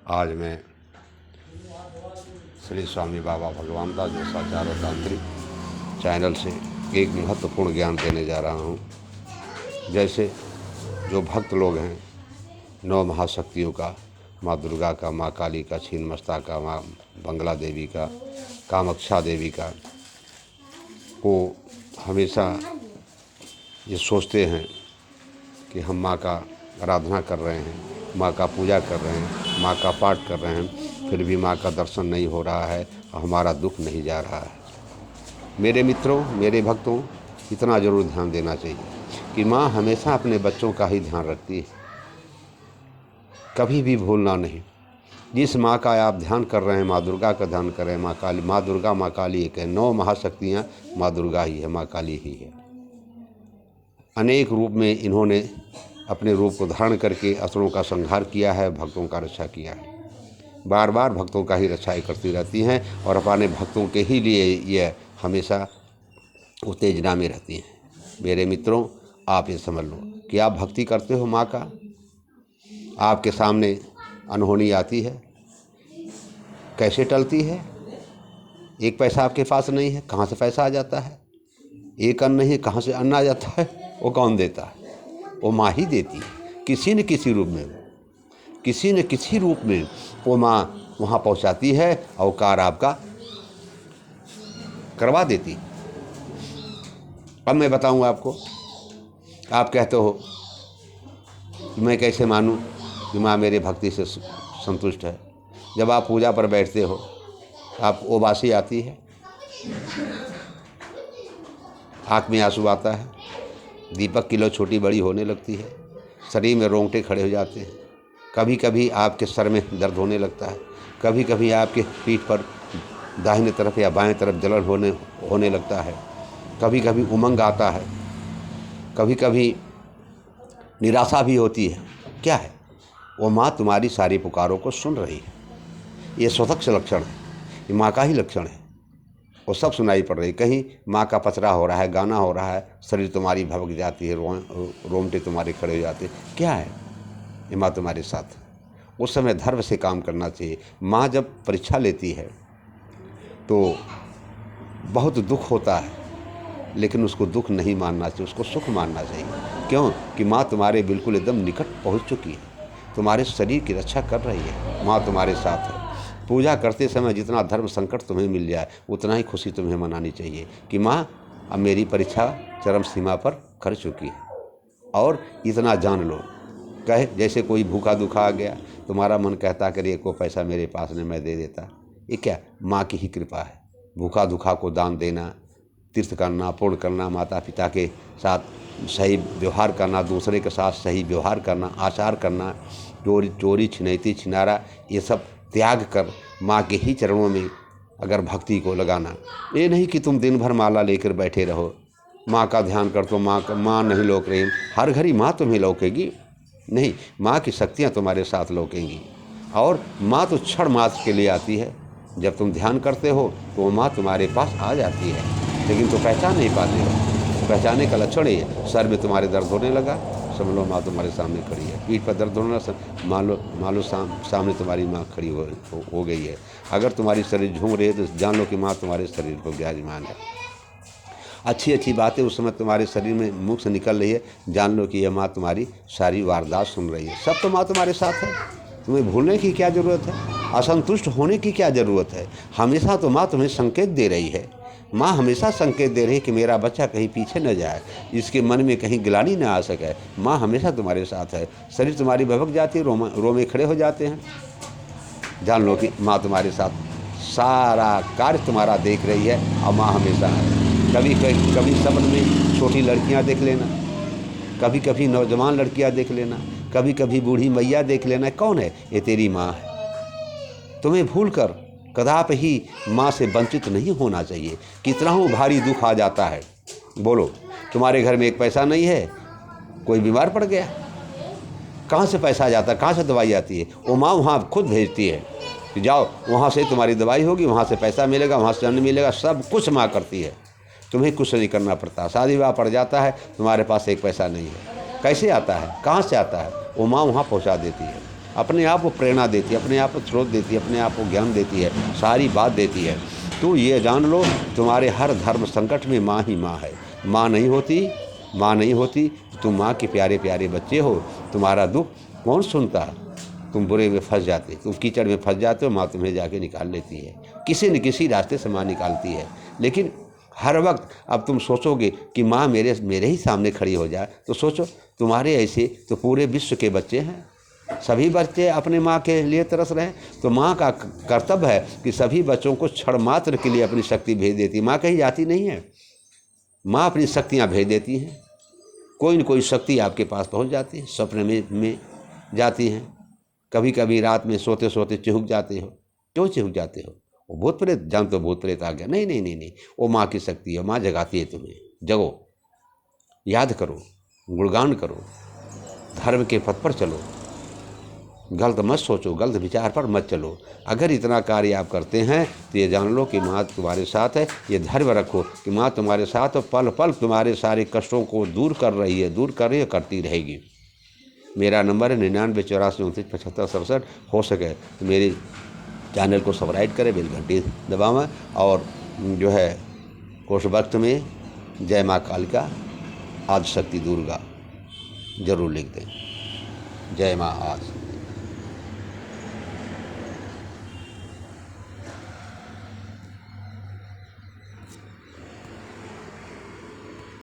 आज मैं श्री स्वामी बाबा भगवान दास जोसाचार्य तांत्रिक चैनल से एक महत्वपूर्ण ज्ञान देने जा रहा हूँ। जैसे जो भक्त लोग हैं, 9 महाशक्तियों का, माँ दुर्गा का, माँ काली का, छिन्नमस्ता का, माँ बंगला देवी का, कामाक्षा देवी का, को हमेशा ये सोचते हैं कि हम माँ का आराधना कर रहे हैं, माँ का पूजा कर रहे हैं, माँ का पाठ कर रहे हैं, फिर भी माँ का दर्शन नहीं हो रहा है और हमारा दुख नहीं जा रहा है। मेरे मित्रों, मेरे भक्तों, इतना ज़रूर ध्यान देना चाहिए कि माँ हमेशा अपने बच्चों का ही ध्यान रखती है, कभी भी भूलना नहीं। जिस माँ का आप ध्यान कर रहे हैं, माँ दुर्गा का ध्यान कर रहे हैं, माँ काली, माँ दुर्गा, माँ काली एक है। 9 महाशक्तियाँ माँ दुर्गा ही है, माँ काली ही है। अनेक रूप में इन्होंने अपने रूप को धारण करके असुरों का संहार किया है, भक्तों का रक्षा किया है। बार बार भक्तों का ही रक्षा करती रहती हैं और अपने भक्तों के ही लिए ये हमेशा उत्तेजना में रहती हैं। मेरे मित्रों, आप ये समझ लो कि आप भक्ति करते हो माँ का, आपके सामने अनहोनी आती है, कैसे टलती है? एक पैसा आपके पास नहीं है, कहाँ से पैसा आ जाता है? एक अन्न नहीं, कहाँ से अन्न आ जाता है? वो कौन देता है? वो माँ ही देती है, किसी न किसी रूप में, किसी न किसी रूप में वो माँ वहाँ पहुँचाती है और कार्य आपका करवा देती है। अब मैं बताऊँ आपको, आप कहते हो कि मैं कैसे मानूँ कि माँ मेरे भक्ति से संतुष्ट है। जब आप पूजा पर बैठते हो, आप उबासी आती है, आँख में आंसू आता है, दीपक की लो छोटी बड़ी होने लगती है, शरीर में रोंगटे खड़े हो जाते हैं, कभी कभी आपके सर में दर्द होने लगता है, कभी कभी आपके पीठ पर दाहिने तरफ या बाएं तरफ जलन होने लगता है, कभी कभी उमंग आता है, कभी कभी निराशा भी होती है। क्या है? वो माँ तुम्हारी सारी पुकारों को सुन रही है। ये स्वतः लक्षण है, ये माँ का ही लक्षण है। वो सब सुनाई पड़ रही। कहीं माँ का पचरा हो रहा है, गाना हो रहा है, शरीर तुम्हारी भभक जाती है, रोंगटे तुम्हारे खड़े हो जाते हैं। क्या है? ये माँ तुम्हारे साथ है। उस समय धर्म से काम करना चाहिए। माँ जब परीक्षा लेती है तो बहुत दुख होता है, लेकिन उसको दुख नहीं मानना चाहिए, उसको सुख मानना चाहिए। क्यों? कि माँ तुम्हारे बिल्कुल एकदम निकट पहुँच चुकी है, तुम्हारे शरीर की रक्षा कर रही है, माँ तुम्हारे साथ है। पूजा करते समय जितना धर्म संकट तुम्हें मिल जाए, उतना ही खुशी तुम्हें मनानी चाहिए कि माँ अब मेरी परीक्षा चरम सीमा पर कर चुकी है। और इतना जान लो, कहे जैसे कोई भूखा दुखा आ गया, तुम्हारा मन कहता कि रे को पैसा मेरे पास नहीं, मैं दे देता। ये क्या? माँ की ही कृपा है। भूखा दुखा को दान देना, तीर्थ करना, पुण्य करना, माता पिता के साथ सही व्यवहार करना, दूसरे के साथ सही व्यवहार करना, आचार करना, चोरी छिनैती छिनारा, ये सब त्याग कर माँ के ही चरणों में अगर भक्ति को लगाना। ये नहीं कि तुम दिन भर माला लेकर बैठे रहो, माँ का ध्यान कर तो माँ नहीं लोक रही, हर घड़ी माँ तुम्हें लौकेगी नहीं, माँ की शक्तियाँ तुम्हारे साथ लौकेंगी। और माँ तो क्षण मात्र के लिए आती है। जब तुम ध्यान करते हो तो वो माँ तुम्हारे पास आ जाती है, लेकिन तुम पहचान नहीं पाते हो। पहचानने का लक्षण ही है, सर में तुम्हारे दर्द होने लगा, समझ लो माँ तुम्हारे सामने खड़ी है। पीठ पर दर्द होना, मान लो सामने तुम्हारी माँ खड़ी हो गई है। अगर तुम्हारी शरीर झूम रही है तो जान लो कि माँ तुम्हारे शरीर पर विराजमान है। अच्छी अच्छी बातें उस समय तुम्हारे शरीर में मुख से निकल रही है, जान लो कि यह माँ तुम्हारी सारी वारदात सुन रही है। सब तो माँ तुम्हारे साथ है, तुम्हें भूलने की क्या ज़रूरत है? असंतुष्ट होने की क्या ज़रूरत है? हमेशा तो माँ तुम्हें संकेत दे रही है। माँ हमेशा संकेत दे रही है कि मेरा बच्चा कहीं पीछे न जाए, इसके मन में कहीं गिलानी न आ सके। माँ हमेशा तुम्हारे साथ है। शरीर तुम्हारी भभक जाती है, रोमे खड़े हो जाते हैं, जान लो कि माँ तुम्हारे साथ सारा कार्य तुम्हारा देख रही है और माँ हमेशा है। कभी सपन में छोटी लड़कियाँ देख लेना, कभी कभी नौजवान लड़कियाँ देख लेना, कभी कभी बूढ़ी मैया देख लेना। कौन है? ये तेरी माँ है। तुम्हें भूल कर कदापि ही माँ से वंचित नहीं होना चाहिए। कितना हो भारी दुख आ जाता है, बोलो। तुम्हारे घर में एक पैसा नहीं है, कोई बीमार पड़ गया, कहाँ से पैसा आ जाता है, कहाँ से दवाई आती है? वो माँ वहाँ खुद भेजती है कि जाओ वहाँ से तुम्हारी दवाई होगी, वहाँ से पैसा मिलेगा, वहाँ से अन्न मिलेगा, सब कुछ माँ करती है। तुम्हें कुछ नहीं करना पड़ता। शादी विवाह पड़ जाता है, तुम्हारे पास एक पैसा नहीं है, कैसे आता है, कहाँ से आता है? वो माँ वहाँ पहुँचा देती है। अपने आप वो प्रेरणा देती है, अपने आप वो स्रोत देती है, अपने आप वो ज्ञान देती है, सारी बात देती है। तो ये जान लो तुम्हारे हर धर्म संकट में माँ ही माँ है। माँ नहीं होती तो तुम माँ के प्यारे प्यारे बच्चे हो। तुम्हारा दुख कौन सुनता? तुम बुरे में फंस जाते, तुम कीचड़ में फंस जाते हो, माँ तुम्हें जाके निकाल लेती है। किसी न किसी रास्ते से माँ निकालती है। लेकिन हर वक्त अब तुम सोचोगे कि माँ मेरे ही सामने खड़ी हो जाए, तो सोचो तुम्हारे ऐसे तो पूरे विश्व के बच्चे हैं। सभी बच्चे अपने माँ के लिए तरस रहे हैं। तो माँ का कर्तव्य है कि सभी बच्चों को क्षण मात्र के लिए अपनी शक्ति भेज देती है। माँ कहीं जाती नहीं है, माँ अपनी शक्तियाँ भेज देती हैं। कोई न कोई शक्ति आपके पास पहुँच जाती है, सपने में जाती हैं। कभी कभी रात में सोते सोते चिहुक जाते हो। क्यों चिहुक जाते हो? वो भूत प्रेत, जान तो भूत प्रेत आ गया। नहीं नहीं नहीं नहीं, वो माँ की शक्ति है, माँ जगाती है तुम्हें। जगो, याद करो, गुणगान करो, धर्म के पथ पर चलो, गलत मत सोचो, गलत विचार पर मत चलो। अगर इतना कार्य आप करते हैं तो ये जान लो कि माँ तुम्हारे साथ है। ये धैर्य रखो कि माँ तुम्हारे साथ, और पल पल तुम्हारे सारे कष्टों को दूर कर रही है, करती रहेगी। मेरा नंबर है 99 84 29 75 67। हो सके तो मेरे चैनल को सब्सक्राइब करें, बेल घंटी दबावें, और जो है उस वक्त में जय माँ कालिका, आदिशक्ति दुर्गा ज़रूर लिख दें। जय माँ आदि।